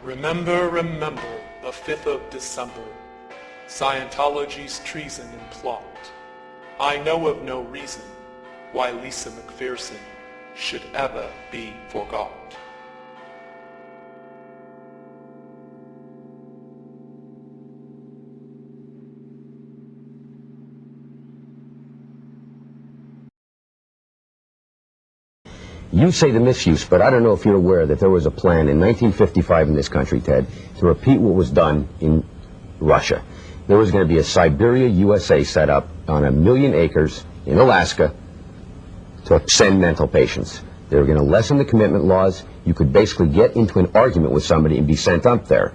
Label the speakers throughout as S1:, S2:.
S1: Remember, remember, the 5th of December, Scientology's treason and plot. I know of no reason why Lisa McPherson should ever be forgot.
S2: You say the misuse, but I don't know if you're aware that there was a plan in 1955 in this country, Ted, to repeat what was done in Russia. There was going to be a Siberia, USA set up on 1 million acres in Alaska to send mental patients. They were going to lessen the commitment laws. You could basically get into an argument with somebody and be sent up there.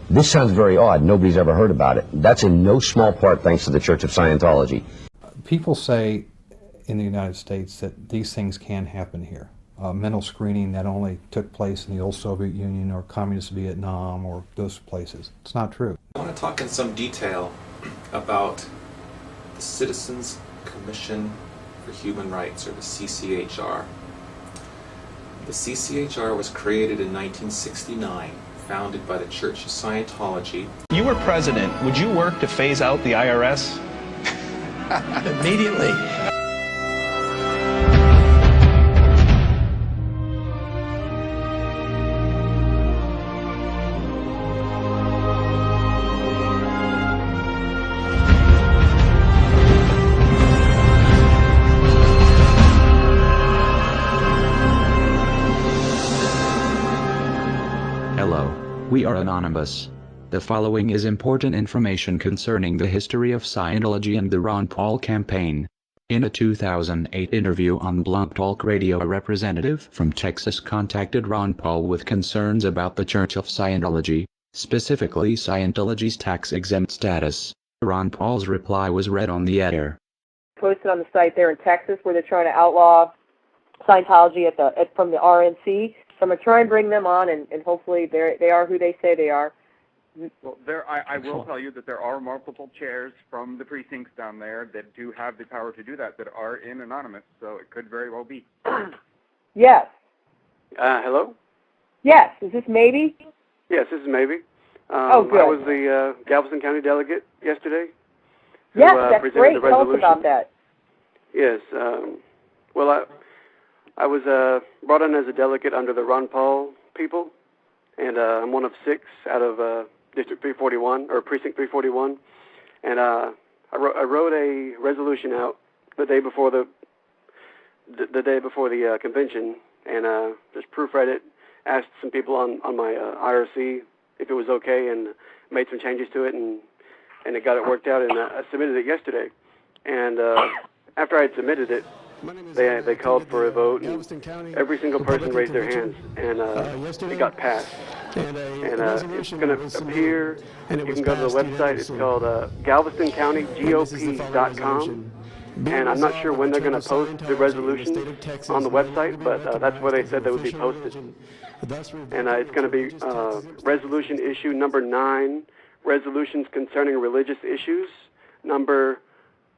S2: This sounds very odd. Nobody's ever heard about it. That's in no small part thanks to the Church of Scientology.
S3: People say in the United States that these things can happen here. Mental screening that only took place in the old Soviet Union or communist Vietnam or those places. It's not true.
S4: I want to talk in some detail about the Citizens Commission for Human Rights, or the CCHR. The CCHR was created in 1969, founded by the Church of Scientology.
S5: If you were president, would you work to phase out the IRS?
S6: Immediately.
S7: We are anonymous. The following is important information concerning the history of Scientology and the Ron Paul campaign. In a 2008 interview on Blog Talk Radio, a representative from Texas contacted Ron Paul with concerns about the Church of Scientology, specifically Scientology's tax-exempt status. Ron Paul's reply was read on the air.
S8: Posted on the site there in Texas where they're trying to outlaw Scientology from the RNC. So I'm going to try and bring them on, and hopefully they are who they say they are.
S9: Well, I will tell you that there are multiple chairs from the precincts down there that do have the power to do that are in anonymous, so it could very well be.
S8: Yes.
S10: Hello?
S8: Yes. Is this Maybe?
S10: Yes, this is Maybe.
S8: Oh, good.
S10: I was the Galveston County delegate yesterday.
S8: Yes, that's great. Tell us about that.
S10: Yes. Well, I was brought in as a delegate under the Ron Paul people, and I'm one of 6 out of District 341, or Precinct 341, and I wrote a resolution out the day before the convention, and just proofread it, asked some people on my IRC if it was okay, and made some changes to it, and it got it worked out, and I submitted it yesterday, and after I had submitted it, they called for a vote, and every single person raised their hands, and it got passed. And it's going to appear, you can go to the website, it's called GalvestonCountyGOP.com, and I'm not sure when they're going to post the resolution on the website, but that's where they said they would be posted. And it's going to be resolution issue number 9, resolutions concerning religious issues, number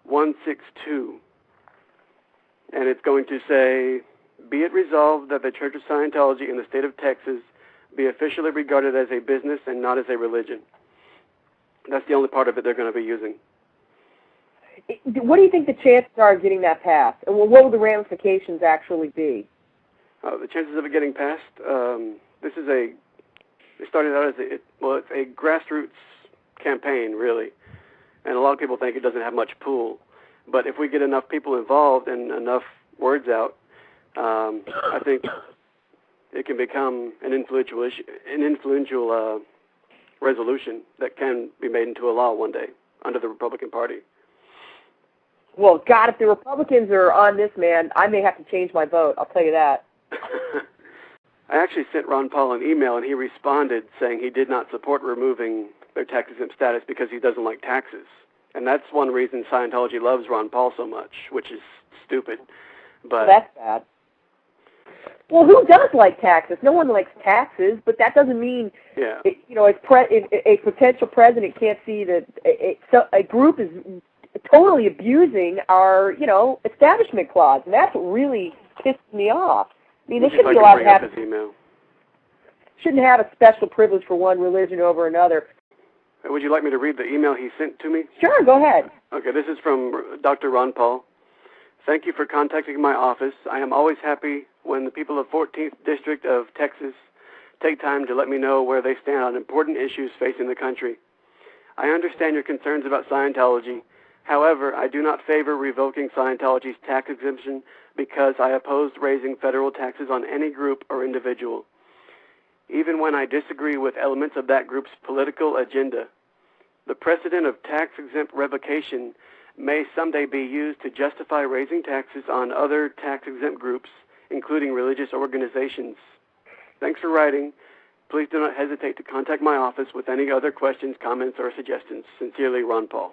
S10: 162. And it's going to say, be it resolved that the Church of Scientology in the state of Texas be officially regarded as a business and not as a religion. That's the only part of it they're going to be using.
S8: What do you think the chances are of getting that passed? And what will the ramifications actually be?
S10: The chances of it getting passed, it started out as it's a grassroots campaign, really. And a lot of people think it doesn't have much pull. But if we get enough people involved and enough words out, I think it can become an influential resolution that can be made into a law one day under the Republican Party.
S8: Well, God, if the Republicans are on this, man, I may have to change my vote. I'll tell you that.
S10: I actually sent Ron Paul an email, and he responded saying he did not support removing their tax-exempt status because he doesn't like taxes. And that's one reason Scientology loves Ron Paul so much, which is stupid. But
S8: that's bad. Well, who does like taxes? No one likes taxes, but that doesn't mean, a potential president can't see that a group is totally abusing our, establishment clause, and that's what really pisses me off. I mean, they should be allowed to have. shouldn't have a special privilege for one religion over another.
S10: Would you like me to read the email he sent to me?
S8: Sure, go ahead.
S10: Okay, this is from Dr. Ron Paul. Thank you for contacting my office. I am always happy when the people of 14th District of Texas take time to let me know where they stand on important issues facing the country. I understand your concerns about Scientology. However, I do not favor revoking Scientology's tax exemption because I oppose raising federal taxes on any group or individual, even when I disagree with elements of that group's political agenda. The precedent of tax-exempt revocation may someday be used to justify raising taxes on other tax-exempt groups, including religious organizations. Thanks for writing. Please do not hesitate to contact my office with any other questions, comments, or suggestions. Sincerely, Ron Paul.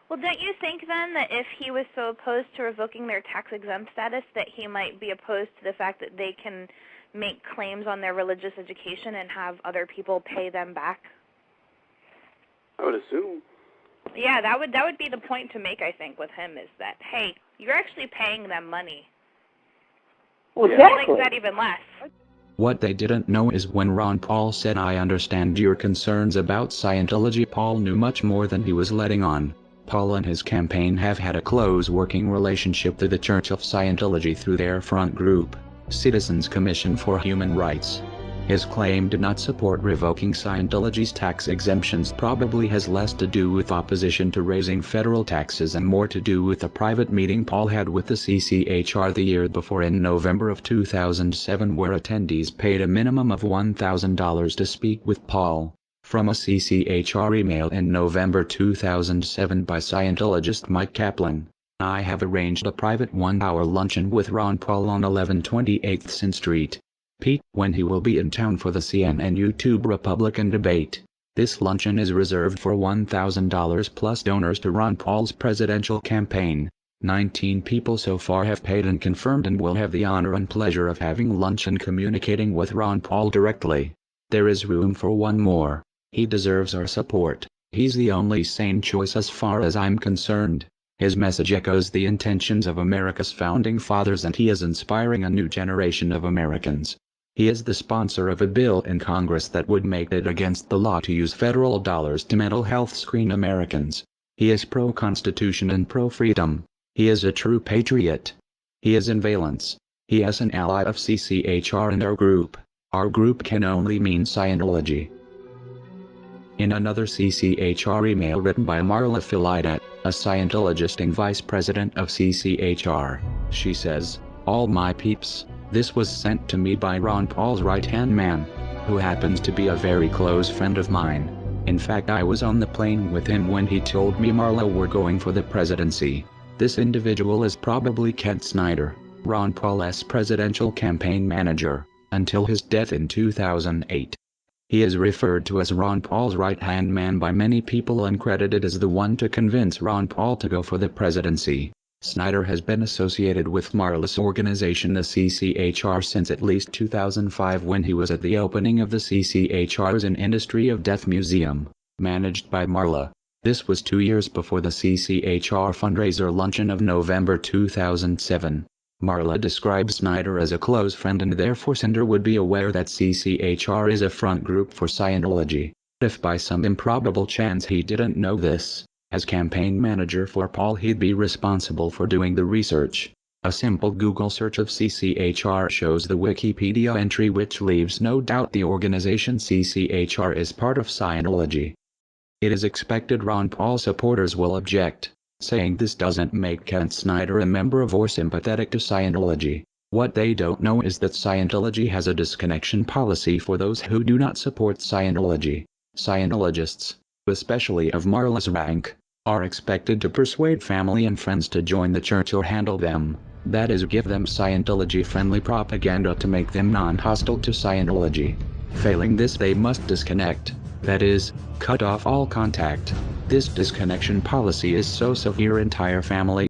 S6: Well, don't you think then that if he was so opposed to revoking their tax-exempt status that he might be opposed to the fact that they can make claims on their religious education and have other people pay them back?
S10: I would assume.
S6: Yeah, that would be the point to make, I think, with him, is that, hey, you're actually paying them money.
S8: Well, exactly.
S6: He likes that even less.
S7: What they didn't know is when Ron Paul said, "I understand your concerns about Scientology," Paul knew much more than he was letting on. Paul and his campaign have had a close working relationship to the Church of Scientology through their front group, Citizens Commission for Human Rights. His claim to not support revoking Scientology's tax exemptions probably has less to do with opposition to raising federal taxes and more to do with a private meeting Paul had with the CCHR the year before in November of 2007, where attendees paid a minimum of $1,000 to speak with Paul. From a CCHR email in November 2007 by Scientologist Mike Kaplan, "I have arranged a private 1-hour luncheon with Ron Paul on 1128 Sin Street, Pete, when he will be in town for the CNN YouTube Republican debate. This luncheon is reserved for $1,000 plus donors to Ron Paul's presidential campaign. 19 people so far have paid and confirmed and will have the honor and pleasure of having lunch and communicating with Ron Paul directly. There is room for one more. He deserves our support. He's the only sane choice as far as I'm concerned. His message echoes the intentions of America's founding fathers, and he is inspiring a new generation of Americans. He is the sponsor of a bill in Congress that would make it against the law to use federal dollars to mental health screen Americans. He is pro-Constitution and pro-freedom. He is a true patriot. He is in valence. He is an ally of CCHR and our group. Our group can only mean Scientology." In another CCHR email written by Marla Filidet, a Scientologist and vice president of CCHR, she says, "All my peeps, this was sent to me by Ron Paul's right-hand man, who happens to be a very close friend of mine. In fact, I was on the plane with him when he told me Marla were going for the presidency. This individual is probably Kent Snyder, Ron Paul's presidential campaign manager, until his death in 2008. He is referred to as Ron Paul's right-hand man by many people and credited as the one to convince Ron Paul to go for the presidency. Snyder has been associated with Marla's organization, the CCHR, since at least 2005, when he was at the opening of the CCHR's An Industry of Death Museum, managed by Marla. This was 2 years before the CCHR fundraiser luncheon of November 2007. Marla describes Snyder as a close friend, and therefore Snyder would be aware that CCHR is a front group for Scientology. If by some improbable chance he didn't know this, as campaign manager for Paul, he'd be responsible for doing the research. A simple Google search of CCHR shows the Wikipedia entry, which leaves no doubt the organization CCHR is part of Scientology. It is expected Ron Paul supporters will object, saying this doesn't make Kent Snyder a member of or sympathetic to Scientology. What they don't know is that Scientology has a disconnection policy for those who do not support Scientology. Scientologists, especially of Marla's rank, are expected to persuade family and friends to join the church or handle them, that is, give them Scientology-friendly propaganda to make them non-hostile to Scientology. Failing this, they must disconnect, that is, cut off all contact. This disconnection policy is so severe entire family